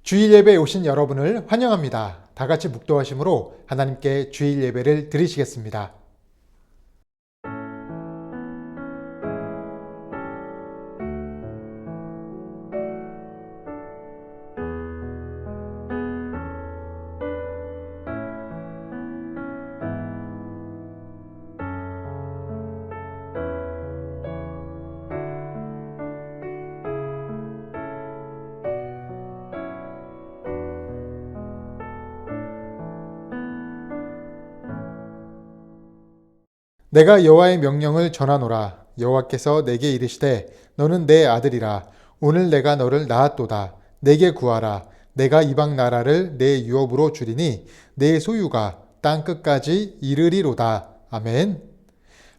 주일 예배에 오신 여러분을 환영합니다. 다 같이 묵도하심으로 하나님께 주일 예배를 드리시겠습니다. 내가 여호와의 명령을 전하노라. 여호와께서 내게 이르시되 너는 내 아들이라. 오늘 내가 너를 낳았도다. 내게 구하라. 내가 이방 나라를 내 유업으로 주리니 내 소유가 땅 끝까지 이르리로다. 아멘.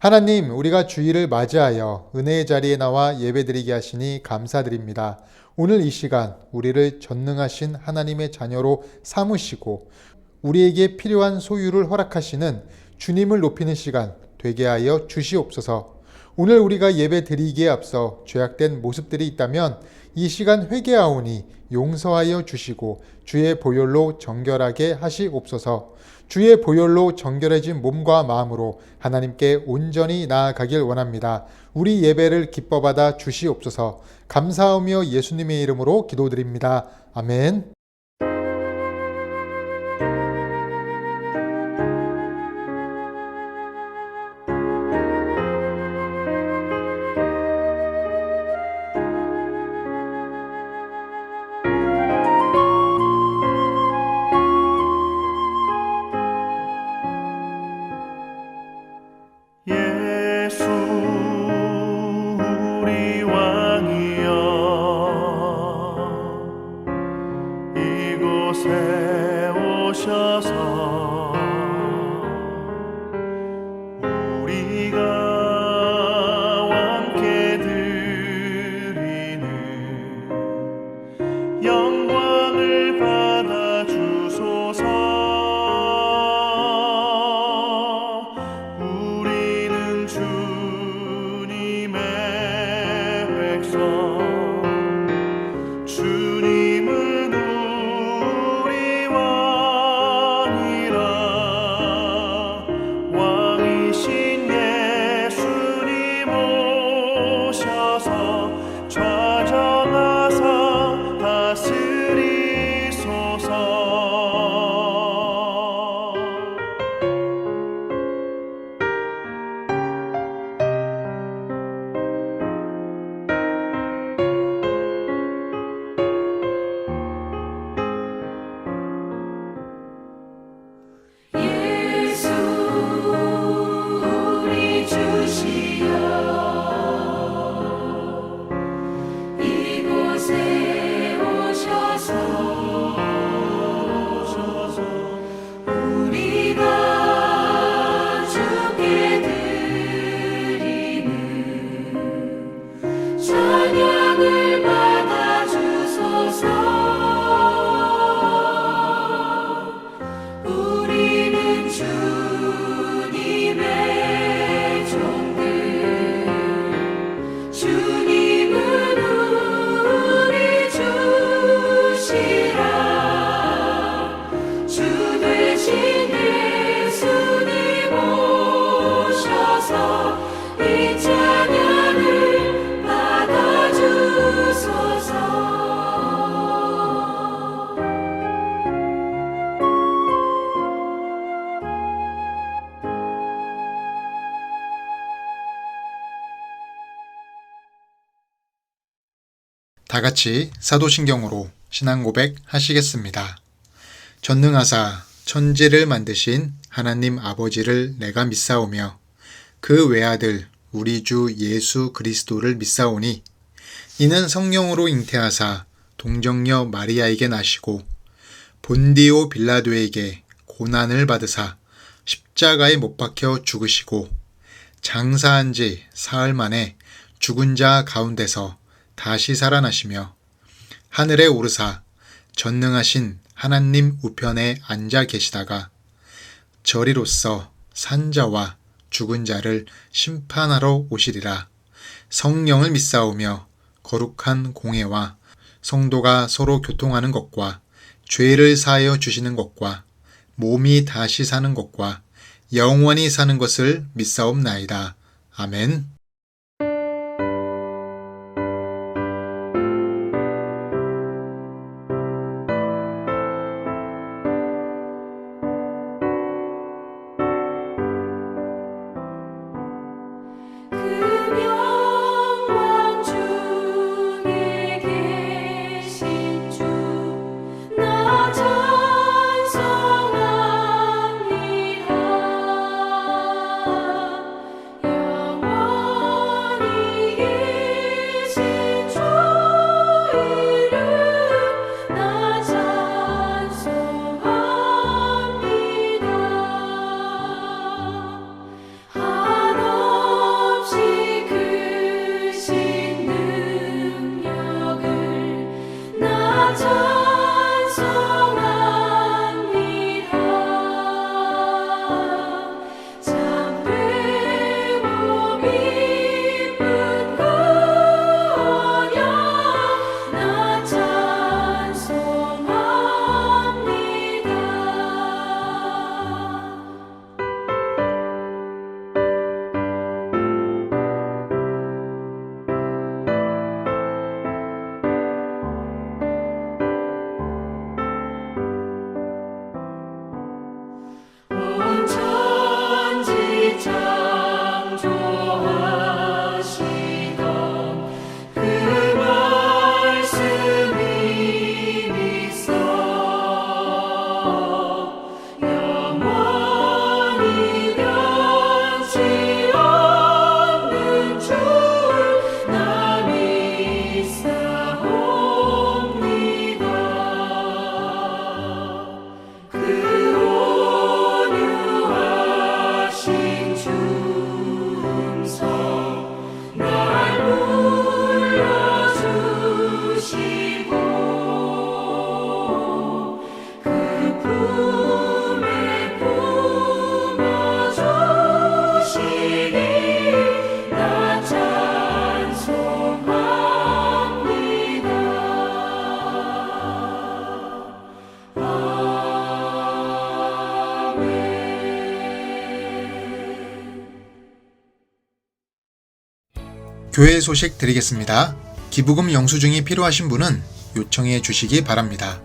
하나님, 우리가 주일을 맞이하여 은혜의 자리에 나와 예배드리게 하시니 감사드립니다. 오늘 이 시간 우리를 전능하신 하나님의 자녀로 삼으시고 우리에게 필요한 소유를 허락하시는 주님을 높이는 시간 되게 하여 주시옵소서. 오늘 우리가 예배 드리기에 앞서 죄악된 모습들이 있다면 이 시간 회개하오니 용서하여 주시고 주의 보혈로 정결하게 하시옵소서. 주의 보혈로 정결해진 몸과 마음으로 하나님께 온전히 나아가길 원합니다. 우리 예배를 기뻐 받아 주시옵소서. 감사하며 예수님의 이름으로 기도드립니다. 아멘. 예수 우리 왕이여 이곳에 오셔서 우리가 함께 드리는 영광을 받아 주소서. 주님은 우리 왕이라. 왕이신 예수님 오셔서 좌정하사 다스리소서. 찬양을 받아 주소서. 우리는 주님의 종들. 주님은 우리 주시라. 주 되신 예수님 오셔서 이 찬양을 받아 주소서. 다 같이 사도신경으로 신앙 고백 하시겠습니다. 전능하사 천지를 만드신 하나님 아버지를 내가 믿사오며 그 외아들 우리 주 예수 그리스도를 믿사오니 이는 성령으로 잉태하사 동정녀 마리아에게 나시고 본디오 빌라도에게 고난을 받으사 십자가에 못 박혀 죽으시고 장사한 지 사흘 만에 죽은 자 가운데서 다시 살아나시며 하늘에 오르사 전능하신 하나님 우편에 앉아 계시다가 저리로서 산자와 죽은 자를 심판하러 오시리라. 성령을 믿사오며 거룩한 공회와 성도가 서로 교통하는 것과 죄를 사하여 주시는 것과 몸이 다시 사는 것과 영원히 사는 것을 믿사옵나이다. 아멘. 그 명망 중에 계신 주 나 찬송합니다. 영원히 계신 주 이름 나 찬송합니다. 한없이 크신 능력을 나 찬송합니다. 참되고 기쁜 그 언약 나 찬송합니다. 온 천지 창조하시던 그 말씀이 있어 영원히 변치 않는 줄 나 믿사옵니다. 그 온유하신 중성 날 불러주시고 그 품에 품어주시니 나 찬송합니다. 교회 소식 드리겠습니다. 기부금 영수증이 필요하신 분은 요청해 주시기 바랍니다.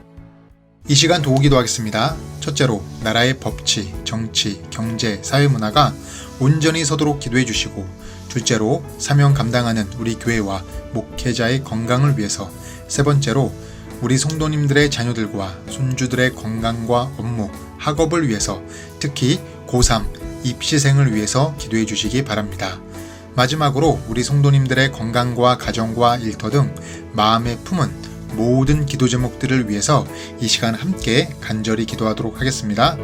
이 시간 도우기도 하겠습니다. 첫째로 나라의 법치, 정치, 경제, 사회문화가 온전히 서도록 기도해 주시고, 둘째로 사명 감당하는 우리 교회와 목회자의 건강을 위해서, 세 번째로 우리 성도님들의 자녀들과 손주들의 건강과 업무, 학업을 위해서, 특히 고3 입시생을 위해서 기도해 주시기 바랍니다. 마지막으로 우리 성도님들의 건강과 가정과 일터 등 마음에 품은 모든 기도 제목들을 위해서 이 시간 함께 간절히 기도하도록 하겠습니다.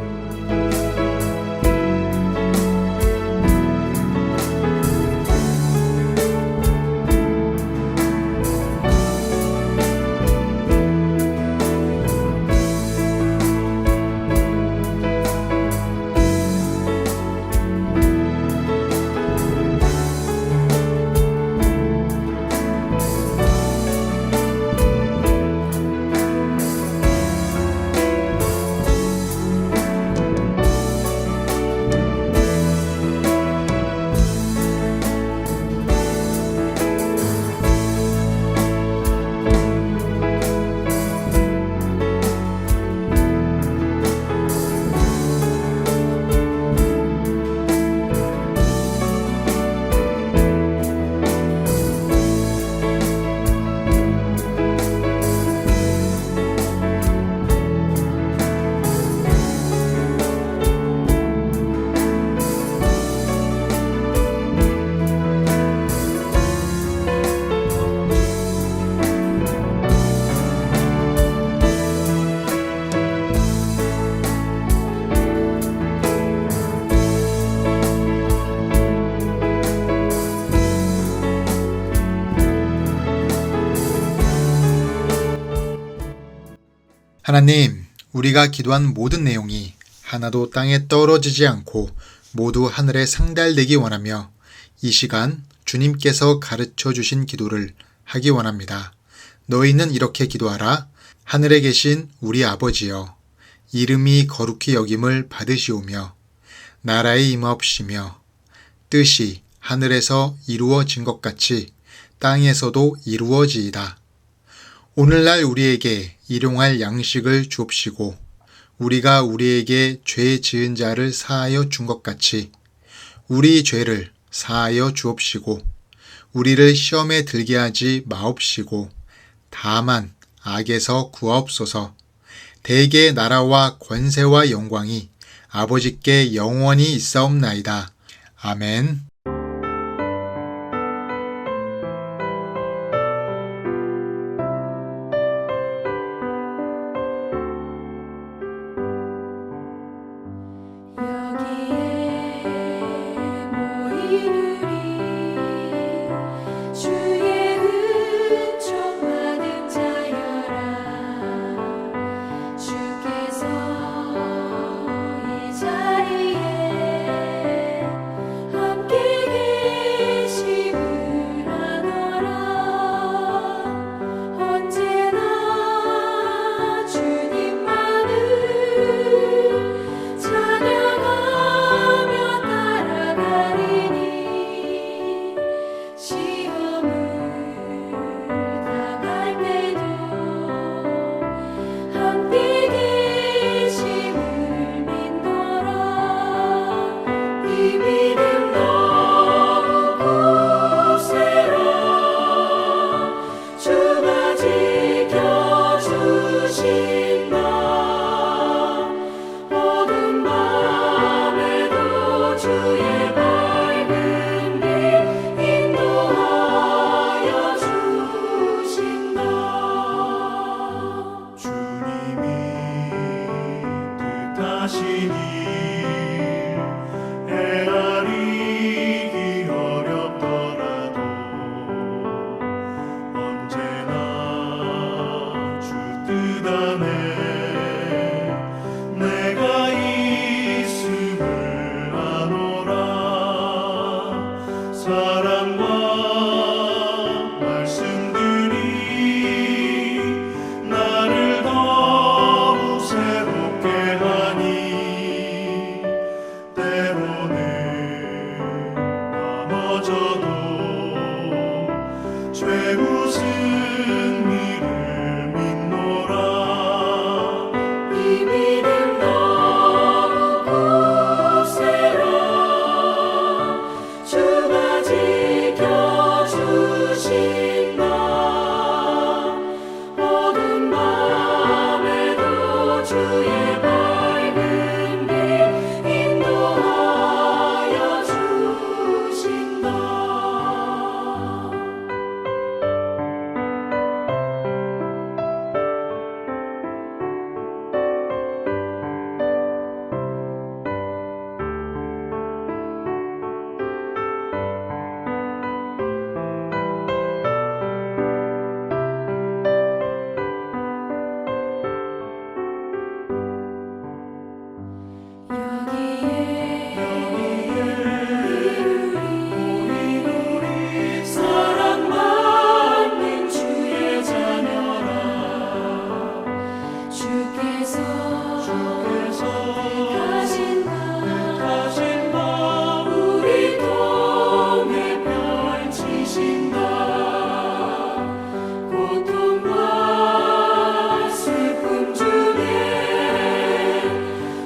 하나님, 우리가 기도한 모든 내용이 하나도 땅에 떨어지지 않고 모두 하늘에 상달되기 원하며 이 시간 주님께서 가르쳐 주신 기도를 하기 원합니다. 너희는 이렇게 기도하라. 하늘에 계신 우리 아버지여, 이름이 거룩히 여김을 받으시오며 나라에 임하옵시며 뜻이 하늘에서 이루어진 것 같이 땅에서도 이루어지이다. 오늘날 우리에게 일용할 양식을 주옵시고 우리가 우리에게 죄 지은 자를 사하여 준 것 같이 우리 죄를 사하여 주옵시고 우리를 시험에 들게 하지 마옵시고 다만 악에서 구하옵소서. 대개의 나라와 권세와 영광이 아버지께 영원히 있사옵나이다. 아멘. 여기에 모이느니 주의 은총 받은 자여라. 주께서 이 자리에 함께 계심을 아노라. 언제나 주님만을 찬양하며 따라가리니 시험을 당할 때도 함께 계심을 믿노라. 이 믿음 너무 굳세라. 주가 지켜주신다. 어두운 밤에도 주의 밝은 빛 인도하여 주신다. 주님이 뜻하신 일 헤아리기 어렵더라도 언제나 주 뜻 안에 내가 있음을 아노라. 사랑과 말씀들이 나를 더욱 새롭게 하니 때로는 넘어져도 죄우 승리를 믿노라. 이 믿음 너무 굳세라. 주가 지켜주신다. 어두운 밤에도 주의 밝은 빛 인도하여 주신다. 여기에 사랑받는 주의 자녀라. 주께서 가신 바 우리 통해 펼치신다. 고통과 슬픔 중에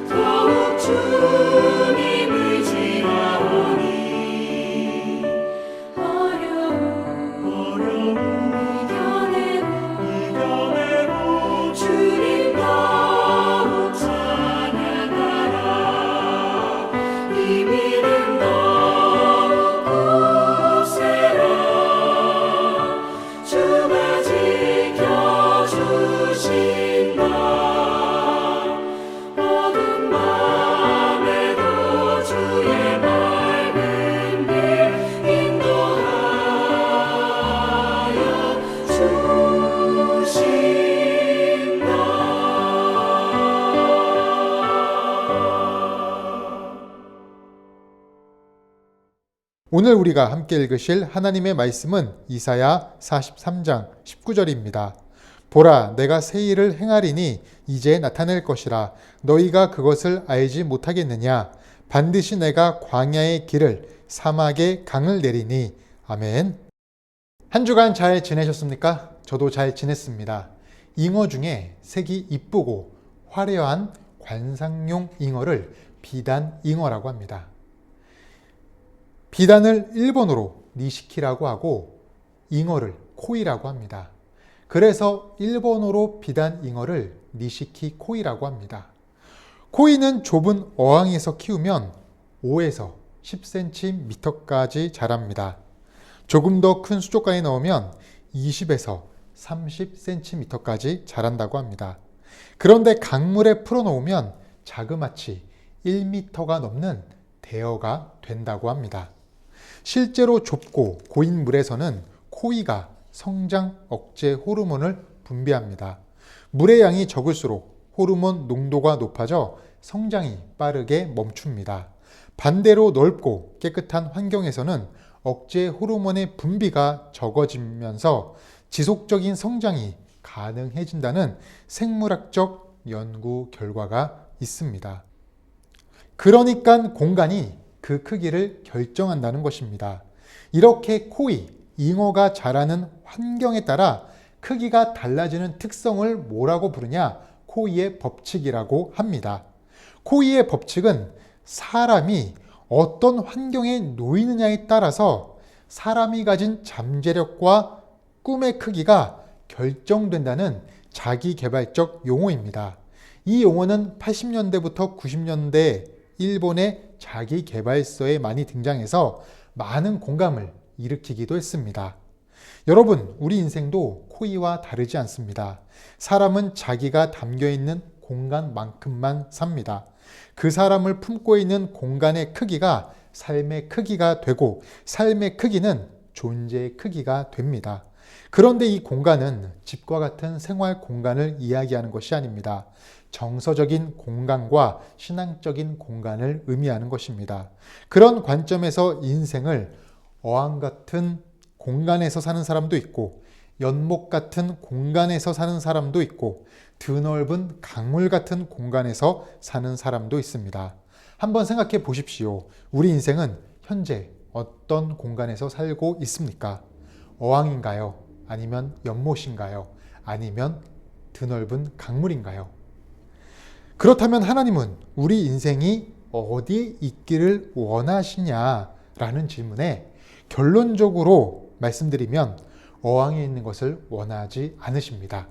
더욱 주님 의지하오니 어려움 이겨내고 주님 더 오늘 우리가 함께 읽으실 하나님의 말씀은 이사야 43장 19절입니다. 보라, 내가 새 일을 행하리니 이제 나타낼 것이라. 너희가 그것을 알지 못하겠느냐? 반드시 내가 광야의 길을 사막의 강을 내리니. 아멘. 한 주간 잘 지내셨습니까? 저도 잘 지냈습니다. 잉어 중에 색이 이쁘고 화려한 관상용 잉어를 비단잉어라고 합니다. 비단을 일본어로 니시키라고 하고 잉어를 코이라고 합니다. 그래서 일본어로 비단잉어를 니시키 코이라고 합니다. 코이는 좁은 어항에서 키우면 5에서 10cm까지 자랍니다. 조금 더 큰 수족관에 넣으면 20에서 30cm까지 자란다고 합니다. 그런데 강물에 풀어놓으면 자그마치 1m가 넘는 대어가 된다고 합니다. 실제로 좁고 고인 물에서는 코이가 성장 억제 호르몬을 분비합니다. 물의 양이 적을수록 호르몬 농도가 높아져 성장이 빠르게 멈춥니다. 반대로 넓고 깨끗한 환경에서는 억제 호르몬의 분비가 적어지면서 지속적인 성장이 가능해진다는 생물학적 연구 결과가 있습니다. 그러니까 공간이 그 크기를 결정한다는 것입니다. 이렇게 코이, 잉어가 자라는 환경에 따라 크기가 달라지는 특성을 뭐라고 부르냐? 코이의 법칙이라고 합니다. 코이의 법칙은 사람이 어떤 환경에 놓이느냐에 따라서 사람이 가진 잠재력과 꿈의 크기가 결정된다는 자기개발적 용어입니다. 이 용어는 80년대부터 90년대 일본의 자기개발서에 많이 등장해서 많은 공감을 일으키기도 했습니다. 여러분, 우리 인생도 코이와 다르지 않습니다. 사람은 자기가 담겨있는 공간만큼만 삽니다. 그 사람을 품고 있는 공간의 크기가 삶의 크기가 되고 삶의 크기는 존재의 크기가 됩니다. 그런데 이 공간은 집과 같은 생활 공간을 이야기하는 것이 아닙니다. 정서적인 공간과 신앙적인 공간을 의미하는 것입니다. 그런 관점에서 인생을 어항 같은 공간에서 사는 사람도 있고 연못 같은 공간에서 사는 사람도 있고 드넓은 강물 같은 공간에서 사는 사람도 있습니다. 한번 생각해 보십시오. 우리 인생은 현재 어떤 공간에서 살고 있습니까? 어항인가요? 아니면 연못인가요? 아니면 드넓은 강물인가요? 그렇다면 하나님은 우리 인생이 어디에 있기를 원하시냐라는 질문에 결론적으로 말씀드리면 어항에 있는 것을 원하지 않으십니다.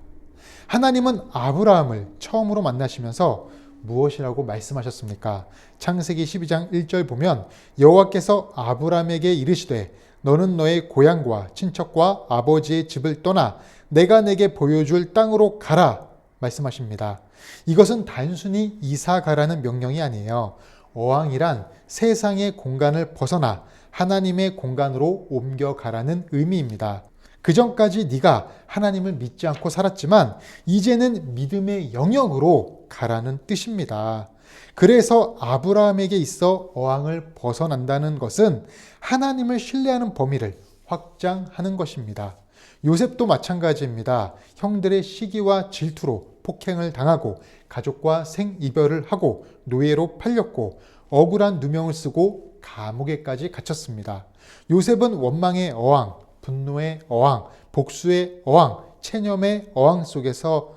하나님은 아브라함을 처음으로 만나시면서 무엇이라고 말씀하셨습니까? 창세기 12장 1절 보면 여호와께서 아브라함에게 이르시되 너는 너의 고향과 친척과 아버지의 집을 떠나 내가 내게 보여줄 땅으로 가라 말씀하십니다. 이것은 단순히 이사 가라는 명령이 아니에요. 어항이란 세상의 공간을 벗어나 하나님의 공간으로 옮겨가라는 의미입니다. 그전까지 네가 하나님을 믿지 않고 살았지만 이제는 믿음의 영역으로 가라는 뜻입니다. 그래서 아브라함에게 있어 어항을 벗어난다는 것은 하나님을 신뢰하는 범위를 확장하는 것입니다. 요셉도 마찬가지입니다. 형들의 시기와 질투로 폭행을 당하고 가족과 생이별을 하고 노예로 팔렸고 억울한 누명을 쓰고 감옥에까지 갇혔습니다. 요셉은 원망의 어항, 분노의 어항, 복수의 어항, 체념의 어항 속에서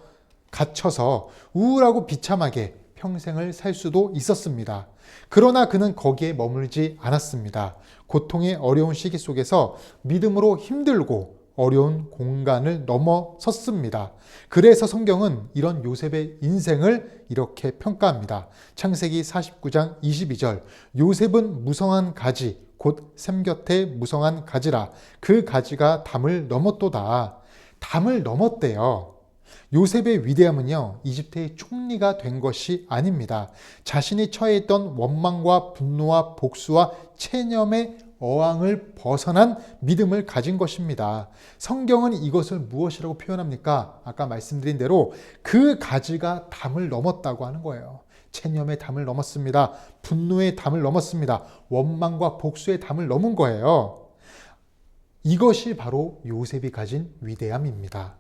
갇혀서 우울하고 비참하게 평생을 살 수도 있었습니다. 그러나 그는 거기에 머물지 않았습니다. 고통의 어려운 시기 속에서 믿음으로 힘들고 어려운 공간을 넘어섰습니다. 그래서 성경은 이런 요셉의 인생을 이렇게 평가합니다. 창세기 49장 22절 요셉은 무성한 가지 곧 샘 곁에 무성한 가지라 그 가지가 담을 넘었도다. 담을 넘었대요. 요셉의 위대함은요, 이집트의 총리가 된 것이 아닙니다. 자신이 처해 있던 원망과 분노와 복수와 체념의 어항을 벗어난 믿음을 가진 것입니다. 성경은 이것을 무엇이라고 표현합니까? 아까 말씀드린 대로 그 가지가 담을 넘었다고 하는 거예요. 체념의 담을 넘었습니다. 분노의 담을 넘었습니다. 원망과 복수의 담을 넘은 거예요. 이것이 바로 요셉이 가진 위대함입니다.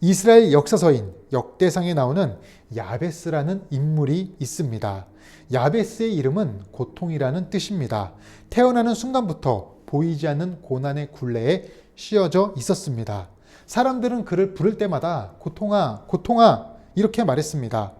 이스라엘 역사서인 역대상에 나오는 야베스라는 인물이 있습니다. 야베스의 이름은 고통이라는 뜻입니다. 태어나는 순간부터 보이지 않는 고난의 굴레에 씌어져 있었습니다. 사람들은 그를 부를 때마다 고통아, 고통아 이렇게 말했습니다.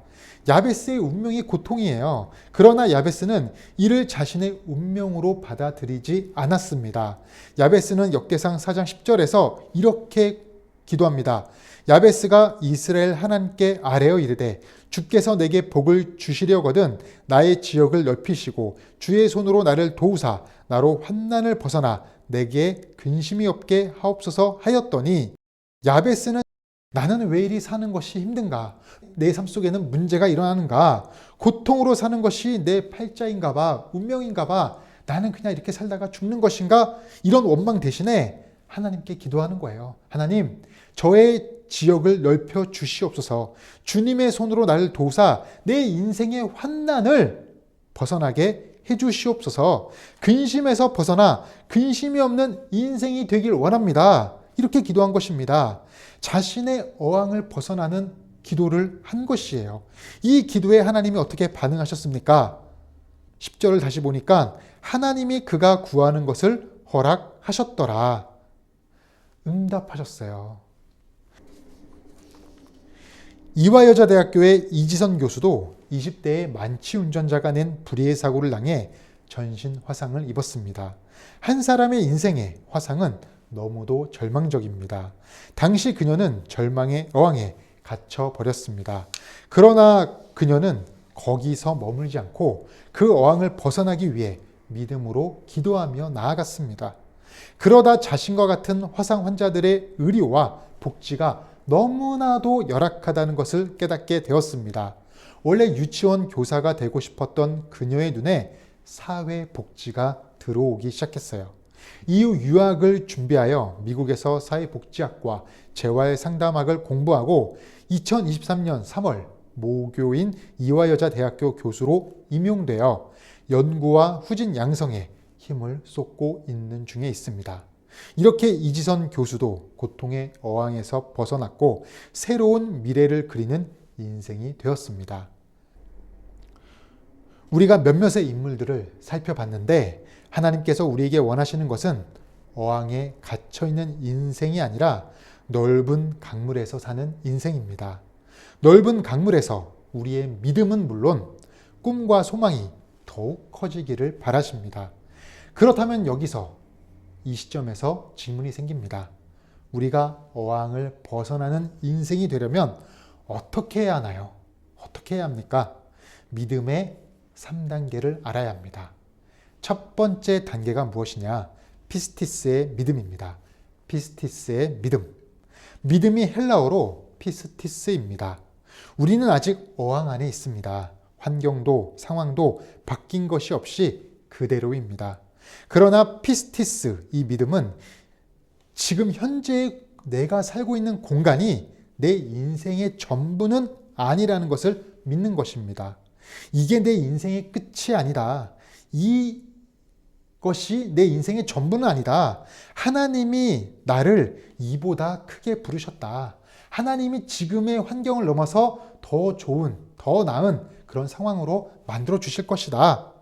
야베스의 운명이 고통이에요. 그러나 야베스는 이를 자신의 운명으로 받아들이지 않았습니다. 야베스는 역대상 4장 10절에서 이렇게 기도합니다. 야베스가 이스라엘 하나님께 아뢰어 이르되 주께서 내게 복을 주시려거든 나의 지역을 넓히시고 주의 손으로 나를 도우사 나로 환난을 벗어나 내게 근심이 없게 하옵소서 하였더니 야베스는 나는 왜 이리 사는 것이 힘든가? 내 삶 속에는 문제가 일어나는가? 고통으로 사는 것이 내 팔자인가 봐, 운명인가 봐. 나는 그냥 이렇게 살다가 죽는 것인가? 이런 원망 대신에 하나님께 기도하는 거예요. 하나님, 저의 지역을 넓혀 주시옵소서. 주님의 손으로 나를 도우사 내 인생의 환난을 벗어나게 해주시옵소서. 근심에서 벗어나 근심이 없는 인생이 되길 원합니다. 이렇게 기도한 것입니다. 자신의 어항을 벗어나는 기도를 한 것이에요. 이 기도에 하나님이 어떻게 반응하셨습니까? 10절을 다시 보니까 하나님이 그가 구하는 것을 허락하셨더라. 응답하셨어요. 이화여자대학교의 이지선 교수도 20대의 만취 운전자가 낸 불의의 사고를 당해 전신 화상을 입었습니다. 한 사람의 인생의 화상은 너무도 절망적입니다. 당시 그녀는 절망의 어항에 갇혀 버렸습니다. 그러나 그녀는 거기서 머물지 않고 그 어항을 벗어나기 위해 믿음으로 기도하며 나아갔습니다. 그러다 자신과 같은 화상 환자들의 의료와 복지가 너무나도 열악하다는 것을 깨닫게 되었습니다. 원래 유치원 교사가 되고 싶었던 그녀의 눈에 사회복지가 들어오기 시작했어요. 이후 유학을 준비하여 미국에서 사회복지학과 재활상담학을 공부하고 2023년 3월 모교인 이화여자대학교 교수로 임용되어 연구와 후진 양성에 힘을 쏟고 있는 중에 있습니다. 이렇게 이지선 교수도 고통의 어항에서 벗어났고 새로운 미래를 그리는 인생이 되었습니다. 우리가 몇몇의 인물들을 살펴봤는데 하나님께서 우리에게 원하시는 것은 어항에 갇혀있는 인생이 아니라 넓은 강물에서 사는 인생입니다. 넓은 강물에서 우리의 믿음은 물론 꿈과 소망이 더욱 커지기를 바라십니다. 그렇다면 여기서 이 시점에서 질문이 생깁니다. 우리가 어항을 벗어나는 인생이 되려면 어떻게 해야 하나요? 어떻게 해야 합니까? 믿음의 3단계를 알아야 합니다. 첫 번째 단계가 무엇이냐? 피스티스의 믿음입니다. 피스티스의 믿음. 믿음이 헬라어로 피스티스입니다. 우리는 아직 어항 안에 있습니다. 환경도 상황도 바뀐 것이 없이 그대로입니다. 그러나 피스티스, 이 믿음은 지금 현재 내가 살고 있는 공간이 내 인생의 전부는 아니라는 것을 믿는 것입니다. 이게 내 인생의 끝이 아니다. 이것이 내 인생의 전부는 아니다. 하나님이 나를 이보다 크게 부르셨다. 하나님이 지금의 환경을 넘어서 더 좋은, 더 나은 그런 상황으로 만들어 주실 것이다.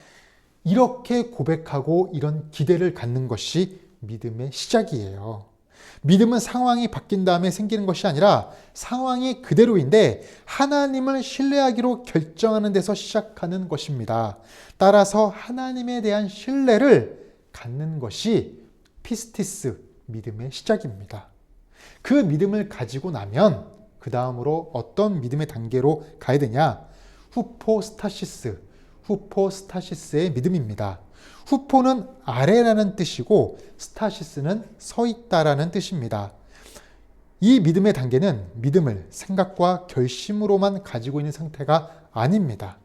이렇게 고백하고 이런 기대를 갖는 것이 믿음의 시작이에요. 믿음은 상황이 바뀐 다음에 생기는 것이 아니라 상황이 그대로인데 하나님을 신뢰하기로 결정하는 데서 시작하는 것입니다. 따라서 하나님에 대한 신뢰를 갖는 것이 피스티스, 믿음의 시작입니다. 그 믿음을 가지고 나면 그 다음으로 어떤 믿음의 단계로 가야 되냐? 후포스타시스의 믿음입니다. 후포는 아래라는 뜻이고 스타시스는 서 있다라는 뜻입니다. 이 믿음의 단계는 믿음을 생각과 결심으로만 가지고 있는 상태가 아닙니다.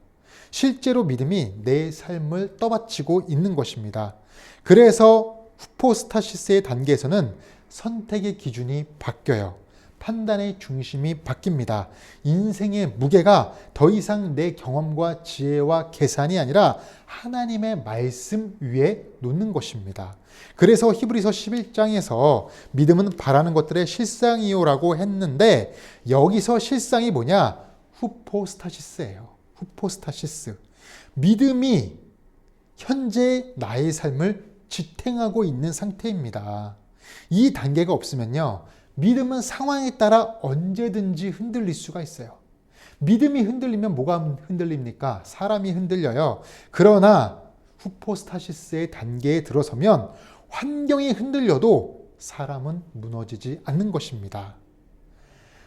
실제로 믿음이 내 삶을 떠받치고 있는 것입니다. 그래서 후포스타시스의 단계에서는 선택의 기준이 바뀌어요. 판단의 중심이 바뀝니다. 인생의 무게가 더 이상 내 경험과 지혜와 계산이 아니라 하나님의 말씀 위에 놓는 것입니다. 그래서 히브리서 11장에서 믿음은 바라는 것들의 실상이요라고 했는데 여기서 실상이 뭐냐? 후포스타시스예요. 후포스타시스. 믿음이 현재 나의 삶을 지탱하고 있는 상태입니다. 이 단계가 없으면요, 믿음은 상황에 따라 언제든지 흔들릴 수가 있어요. 믿음이 흔들리면 뭐가 흔들립니까? 사람이 흔들려요. 그러나 후포스타시스의 단계에 들어서면 환경이 흔들려도 사람은 무너지지 않는 것입니다.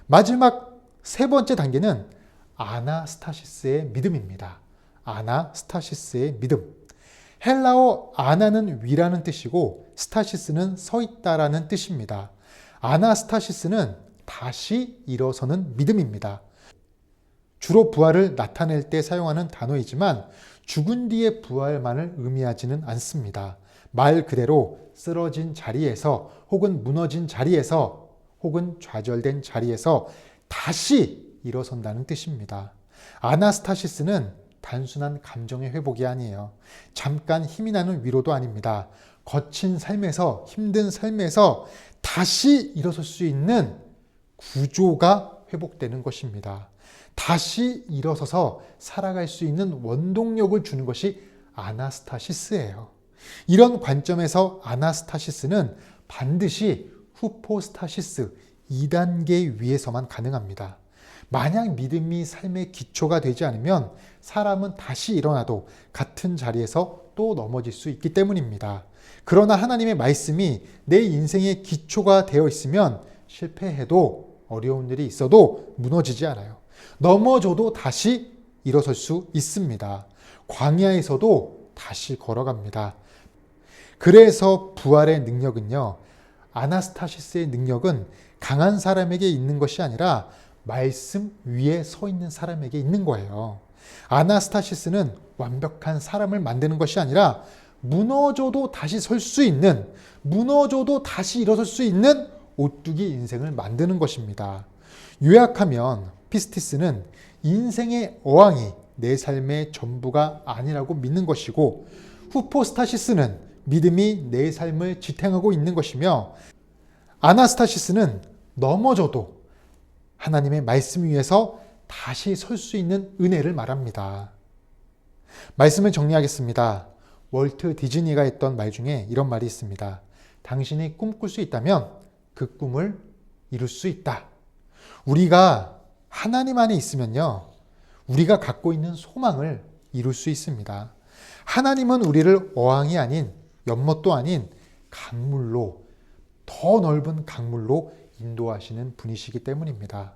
마지막 세 번째 단계는 아나스타시스의 믿음입니다. 아나스타시스의 믿음. 헬라어 아나는 위라는 뜻이고 스타시스는 서 있다라는 뜻입니다. 아나스타시스는 다시 일어서는 믿음입니다. 주로 부활을 나타낼 때 사용하는 단어이지만 죽은 뒤의 부활만을 의미하지는 않습니다. 말 그대로 쓰러진 자리에서 혹은 무너진 자리에서 혹은 좌절된 자리에서 다시 일어선다는 뜻입니다. 아나스타시스는 단순한 감정의 회복이 아니에요. 잠깐 힘이 나는 위로도 아닙니다. 거친 삶에서, 힘든 삶에서 다시 일어설 수 있는 구조가 회복되는 것입니다. 다시 일어서서 살아갈 수 있는 원동력을 주는 것이 아나스타시스예요. 이런 관점에서 아나스타시스는 반드시 후포스타시스 2단계 위에서만 가능합니다. 만약 믿음이 삶의 기초가 되지 않으면 사람은 다시 일어나도 같은 자리에서 또 넘어질 수 있기 때문입니다. 그러나 하나님의 말씀이 내 인생의 기초가 되어 있으면 실패해도 어려운 일이 있어도 무너지지 않아요. 넘어져도 다시 일어설 수 있습니다. 광야에서도 다시 걸어갑니다. 그래서 부활의 능력은요, 아나스타시스의 능력은 강한 사람에게 있는 것이 아니라 말씀 위에 서 있는 사람에게 있는 거예요. 아나스타시스는 완벽한 사람을 만드는 것이 아니라 무너져도 다시 설 수 있는, 무너져도 다시 일어설 수 있는 오뚜기 인생을 만드는 것입니다. 요약하면 피스티스는 인생의 어항이 내 삶의 전부가 아니라고 믿는 것이고, 후포스타시스는 믿음이 내 삶을 지탱하고 있는 것이며, 아나스타시스는 넘어져도 하나님의 말씀 위에서 다시 설 수 있는 은혜를 말합니다. 말씀을 정리하겠습니다. 월트 디즈니가 했던 말 중에 이런 말이 있습니다. 당신이 꿈꿀 수 있다면 그 꿈을 이룰 수 있다. 우리가 하나님 안에 있으면요, 우리가 갖고 있는 소망을 이룰 수 있습니다. 하나님은 우리를 어항이 아닌, 연못도 아닌 강물로, 더 넓은 강물로 인도하시는 분이시기 때문입니다.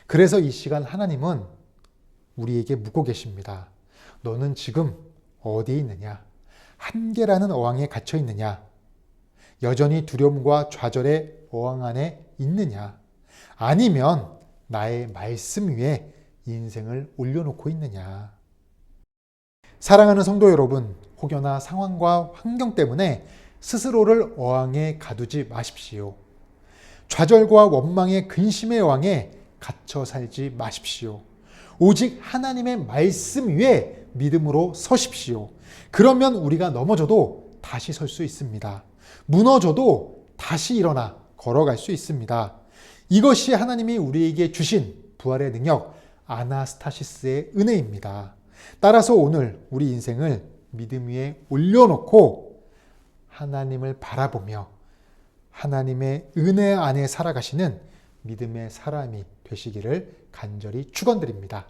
그래서 이 시간 하나님은 우리에게 묻고 계십니다. 너는 지금 어디에 있느냐? 한계라는 어항에 갇혀 있느냐? 여전히 두려움과 좌절의 어항 안에 있느냐? 아니면 나의 말씀 위에 인생을 올려놓고 있느냐? 사랑하는 성도 여러분, 혹여나 상황과 환경 때문에 스스로를 어항에 가두지 마십시오. 좌절과 원망의 근심의 어항에 갇혀 살지 마십시오. 오직 하나님의 말씀 위에 믿음으로 서십시오. 그러면 우리가 넘어져도 다시 설 수 있습니다. 무너져도 다시 일어나 걸어갈 수 있습니다. 이것이 하나님이 우리에게 주신 부활의 능력, 아나스타시스의 은혜입니다. 따라서 오늘 우리 인생을 믿음 위에 올려놓고 하나님을 바라보며 하나님의 은혜 안에 살아가시는 믿음의 사람이 되시기를 간절히 축원드립니다.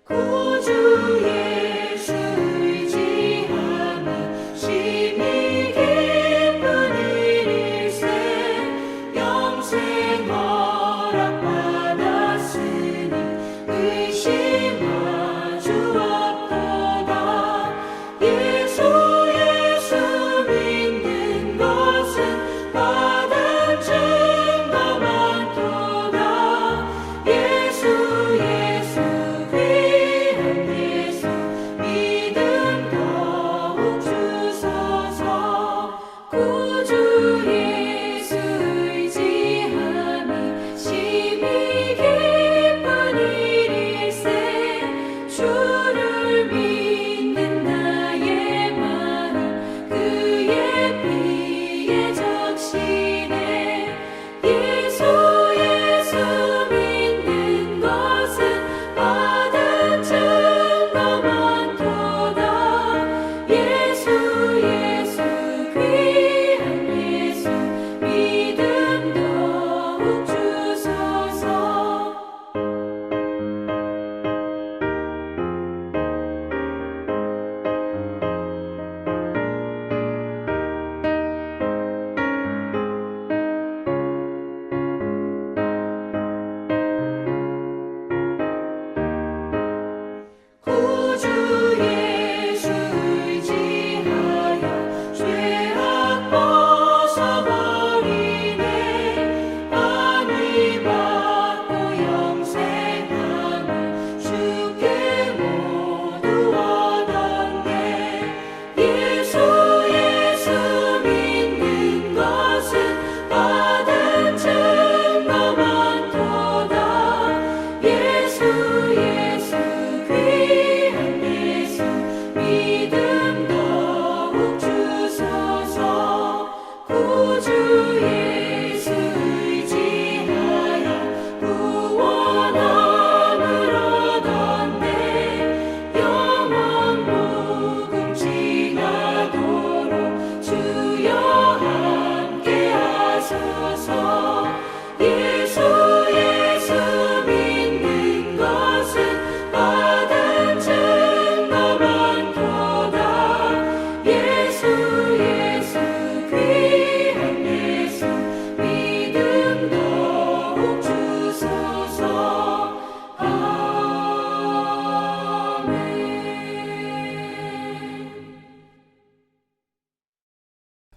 구주 예수 의지하니 심히 기쁜 일일세 영생 허락받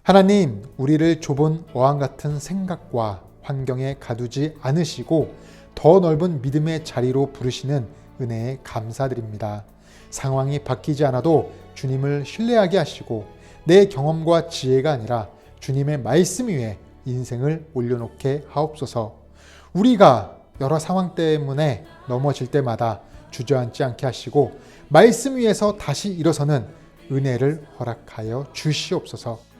하나님, 우리를 좁은 어항 같은 생각과 환경에 가두지 않으시고 더 넓은 믿음의 자리로 부르시는 은혜에 감사드립니다. 상황이 바뀌지 않아도 주님을 신뢰하게 하시고 내 경험과 지혜가 아니라 주님의 말씀 위에 인생을 올려놓게 하옵소서. 우리가 여러 상황 때문에 넘어질 때마다 주저앉지 않게 하시고 말씀 위에서 다시 일어서는 은혜를 허락하여 주시옵소서.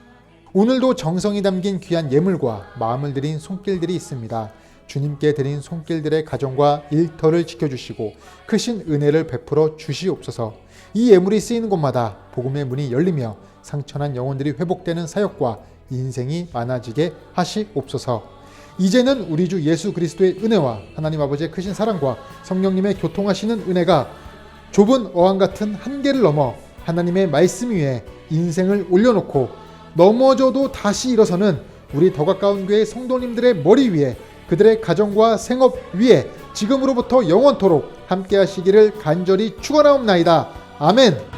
오늘도 정성이 담긴 귀한 예물과 마음을 드린 손길들이 있습니다. 주님께 드린 손길들의 가정과 일터를 지켜주시고 크신 은혜를 베풀어 주시옵소서. 이 예물이 쓰이는 곳마다 복음의 문이 열리며 상처난 영혼들이 회복되는 사역과 인생이 많아지게 하시옵소서. 이제는 우리 주 예수 그리스도의 은혜와 하나님 아버지의 크신 사랑과 성령님의 교통하시는 은혜가 좁은 어항 같은 한계를 넘어 하나님의 말씀 위에 인생을 올려놓고 넘어져도 다시 일어서는 우리 더 가까운 교회 성도님들의 머리 위에 그들의 가정과 생업 위에 지금으로부터 영원토록 함께 하시기를 간절히 축원하옵나이다. 아멘.